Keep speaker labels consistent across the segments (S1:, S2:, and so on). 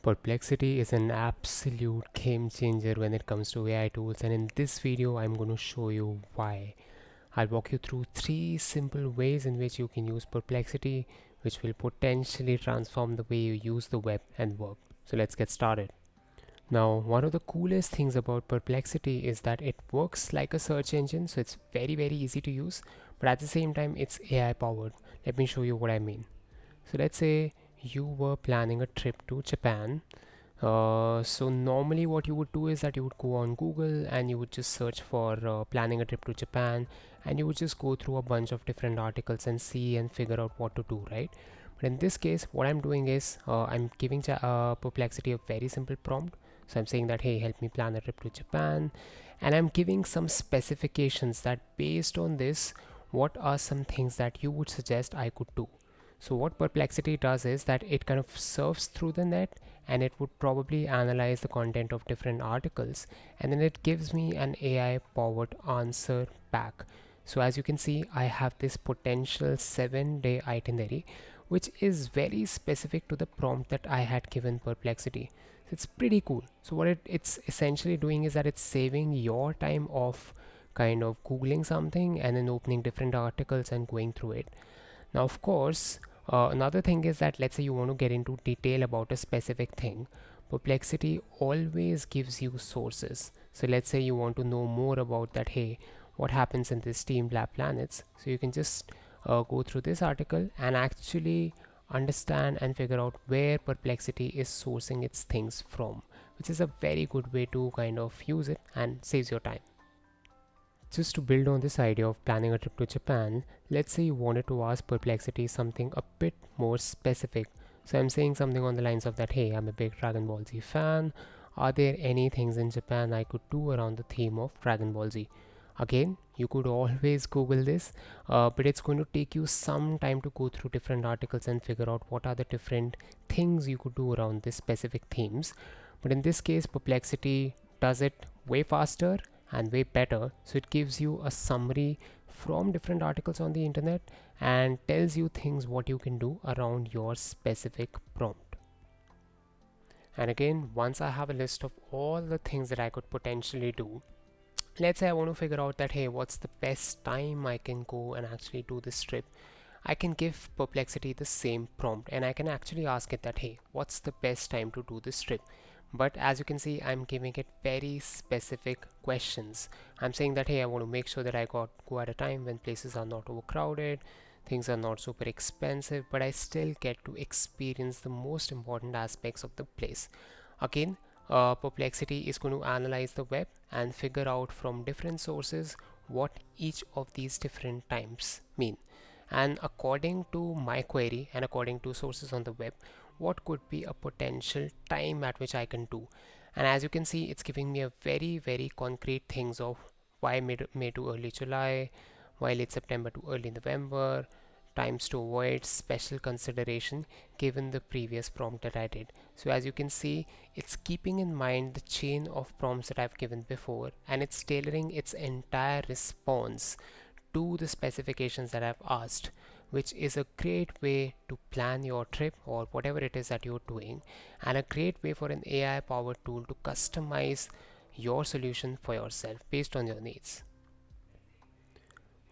S1: Perplexity is an absolute game changer when it comes to AI tools, and in this video I'm going to show you why. I'll walk you through 3 simple ways in which you can use Perplexity, which will potentially transform the way you use the web and work. So let's get started. Now, one of the coolest things about Perplexity is that it works like a search engine, so it's very easy to use, but at the same time it's AI powered. Let me show you what I mean. So let's say you were planning a trip to Japan. So normally what you would do is that you would go on Google and you would just search for planning a trip to Japan, and you would just go through a bunch of different articles and see and figure out what to do, right? But in this case, what I'm doing is I'm giving Perplexity a very simple prompt. So I'm saying that, hey, help me plan a trip to Japan, and I'm giving some specifications that based on this, what are some things that you would suggest I could do. So what Perplexity does is that it kind of surfs through the net, and it would probably analyze the content of different articles, and then it gives me an AI powered answer back. So as you can see, I have this potential 7-day itinerary, which is very specific to the prompt that I had given Perplexity. So it's pretty cool. So what it's essentially doing is that it's saving your time of kind of googling something and then opening different articles and going through it. Now, of course, another thing is that let's say you want to get into detail about a specific thing. Perplexity always gives you sources. So let's say you want to know more about that, hey, what happens in these steam lab planets. So you can just go through this article and actually understand and figure out where Perplexity is sourcing its things from, which is a very good way to kind of use it and saves your time. Just to build on this idea of planning a trip to Japan, let's say you wanted to ask Perplexity something a bit more specific. So I'm saying something on the lines of that, hey, I'm a big Dragon Ball Z fan. Are there any things in Japan I could do around the theme of Dragon Ball Z? Again, you could always Google this, but it's going to take you some time to go through different articles and figure out what are the different things you could do around this specific themes. But in this case, Perplexity does it way faster and way better. So it gives you a summary from different articles on the internet and tells you things what you can do around your specific prompt. And again, once I have a list of all the things that I could potentially do, let's say I want to figure out that, hey, what's the best time I can go and actually do this trip. I can give Perplexity the same prompt and I can actually ask it that, hey, what's the best time to do this trip? But as you can see, I'm giving it very specific questions. I'm saying that, hey, I want to make sure that I go at a time when places are not overcrowded, things are not super expensive, but I still get to experience the most important aspects of the place. Again, Perplexity is going to analyze the web and figure out from different sources what each of these different times mean. And according to my query and according to sources on the web, what could be a potential time at which I can do. And as you can see, it's giving me a very concrete things of why May to early July, why late September to early November, times to avoid special consideration given the previous prompt that I did. So as you can see, it's keeping in mind the chain of prompts that I've given before, and it's tailoring its entire response to the specifications that I've asked, which is a great way to plan your trip or whatever it is that you're doing, and a great way for an AI powered tool to customize your solution for yourself based on your needs.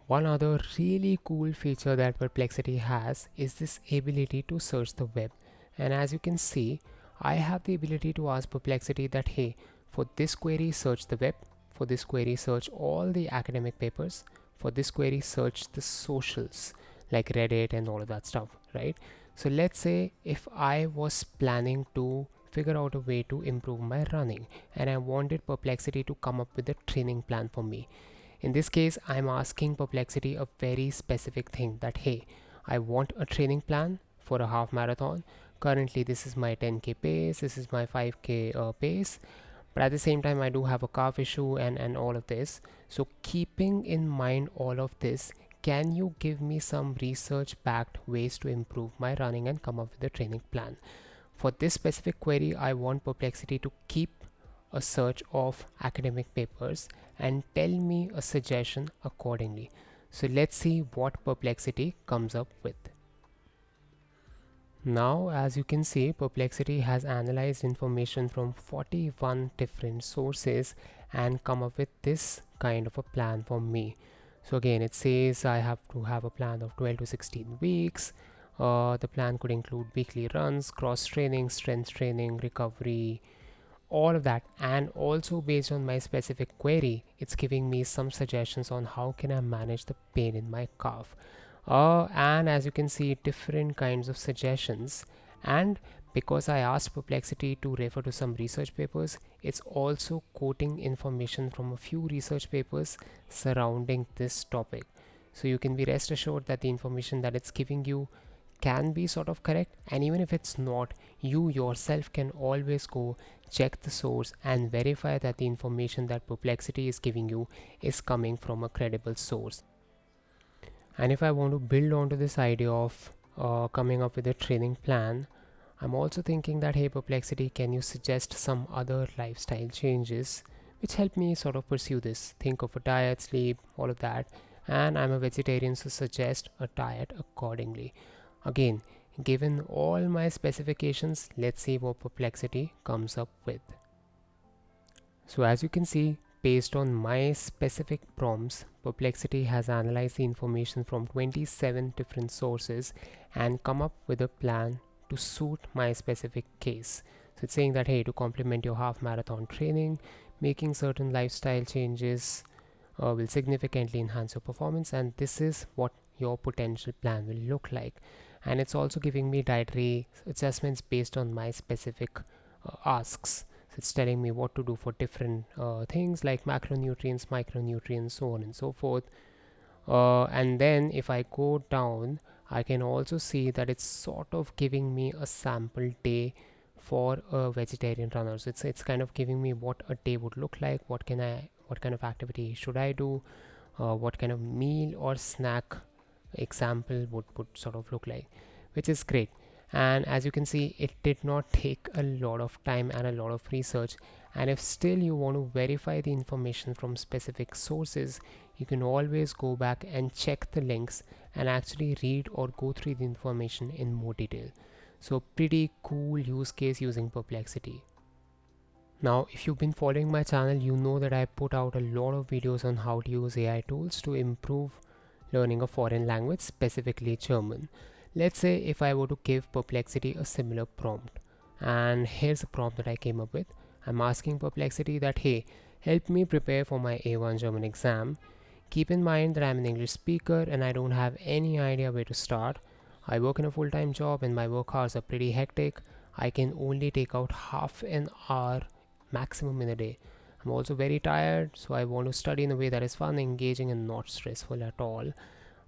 S1: One other really cool feature that Perplexity has is this ability to search the web. And as you can see, I have the ability to ask Perplexity that, hey, for this query, search the web. For this query, search all the academic papers. For this query, search the socials like Reddit and all of that stuff, right? So let's say if I was planning to figure out a way to improve my running and I wanted Perplexity to come up with a training plan for me. In this case, I'm asking Perplexity a very specific thing that, hey, I want a training plan for a half marathon. Currently, this is my 10K pace, this is my 5K pace, but at the same time, I do have a calf issue and all of this. So, keeping in mind all of this, can you give me some research backed ways to improve my running and come up with a training plan? For this specific query, I want Perplexity to keep a search of academic papers and tell me a suggestion accordingly. So let's see what Perplexity comes up with. Now, as you can see, Perplexity has analyzed information from 41 different sources and come up with this kind of a plan for me. So again, it says I have to have a plan of 12 to 16 weeks. The plan could include weekly runs, cross training, strength training, recovery, all of that. And also based on my specific query, it's giving me some suggestions on how can I manage the pain in my calf. And as you can see, different kinds of suggestions. And because I asked Perplexity to refer to some research papers, it's also quoting information from a few research papers surrounding this topic. So you can be rest assured that the information that it's giving you can be sort of correct, and even if it's not, you yourself can always go check the source and verify that the information that Perplexity is giving you is coming from a credible source. And if I want to build onto this idea of coming up with a training plan, I'm also thinking that, hey Perplexity, can you suggest some other lifestyle changes which help me sort of pursue this? Think of a diet, sleep, all of that. And I'm a vegetarian, so suggest a diet accordingly. Again, given all my specifications, let's see what Perplexity comes up with. So as you can see, based on my specific prompts, Perplexity has analyzed the information from 27 different sources and come up with a plan to suit my specific case. So it's saying that, hey, to complement your half marathon training, making certain lifestyle changes will significantly enhance your performance, and this is what your potential plan will look like. And it's also giving me dietary adjustments based on my specific asks. So it's telling me what to do for different things like macronutrients, micronutrients, so on and so forth. And then if I go down, I can also see that it's sort of giving me a sample day for a vegetarian runner. So it's kind of giving me what a day would look like, what kind of activity should I do, what kind of meal or snack example would sort of look like, which is great. And as you can see, it did not take a lot of time and a lot of research. And if still you want to verify the information from specific sources, you can always go back and check the links and actually read or go through the information in more detail. So pretty cool use case using Perplexity. Now, if you've been following my channel, you know that I put out a lot of videos on how to use AI tools to improve learning a foreign language, specifically German. Let's say if I were to give Perplexity a similar prompt, and here's a prompt that I came up with. I'm asking Perplexity that, hey, help me prepare for my A1 German exam. Keep in mind that I'm an English speaker and I don't have any idea where to start. I work in a full time job and my work hours are pretty hectic. I can only take out half an hour maximum in a day. I'm also very tired, so I want to study in a way that is fun, engaging, and not stressful at all.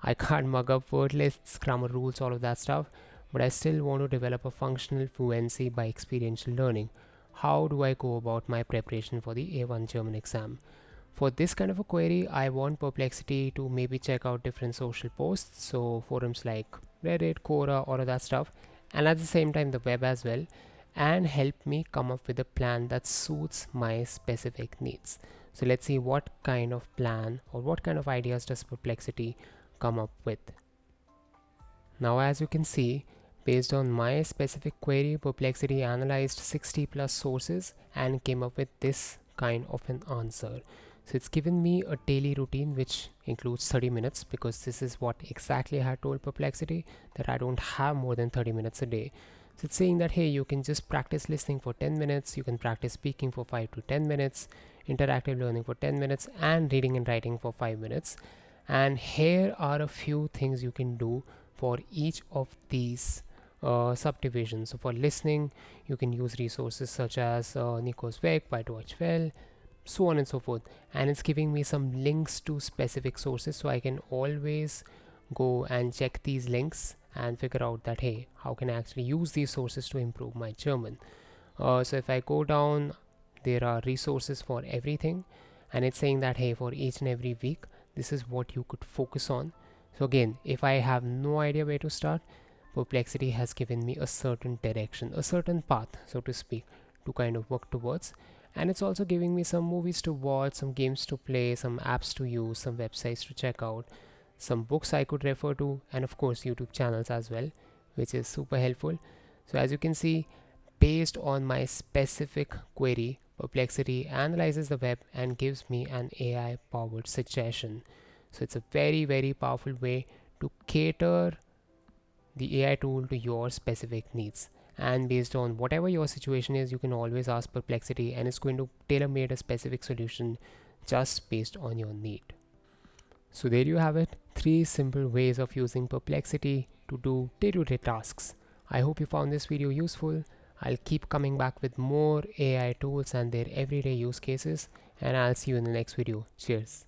S1: I can't mug up word lists, grammar rules, all of that stuff, but I still want to develop a functional fluency by experiential learning. How do I go about my preparation for the A1 German exam? For this kind of a query, I want Perplexity to maybe check out different social posts, so forums like Reddit, Quora, all of that stuff, and at the same time the web as well, and help me come up with a plan that suits my specific needs. So let's see what kind of plan or what kind of ideas does Perplexity come up with. Now, as you can see, based on my specific query, Perplexity analyzed 60 plus sources and came up with this kind of an answer. So it's given me a daily routine which includes 30 minutes, because this is what exactly I had told Perplexity, that I don't have more than 30 minutes a day. So it's saying that, hey, you can just practice listening for 10 minutes, you can practice speaking for 5 to 10 minutes, interactive learning for 10 minutes, and reading and writing for 5 minutes. And here are a few things you can do for each of these subdivisions. So for listening, you can use resources such as Nico's Weg by Deutsch Well, so on and so forth. And it's giving me some links to specific sources, so I can always go and check these links and figure out that, hey, how can I actually use these sources to improve my German. So if I go down, there are resources for everything, and it's saying that, hey, for each and every week, this is what you could focus on. So again, if I have no idea where to start, Perplexity has given me a certain direction, a certain path, so to speak, to kind of work towards. And it's also giving me some movies to watch, some games to play, some apps to use, some websites to check out, some books I could refer to, and of course YouTube channels as well, which is super helpful. So as you can see, based on my specific query, Perplexity analyzes the web and gives me an AI powered suggestion. So it's a very powerful way to cater the AI tool to your specific needs. And based on whatever your situation is, you can always ask Perplexity and it's going to tailor made a specific solution just based on your need. So there you have it, 3 simple ways of using Perplexity to do day-to-day tasks. I hope you found this video useful. I'll keep coming back with more AI tools and their everyday use cases, and I'll see you in the next video. Cheers.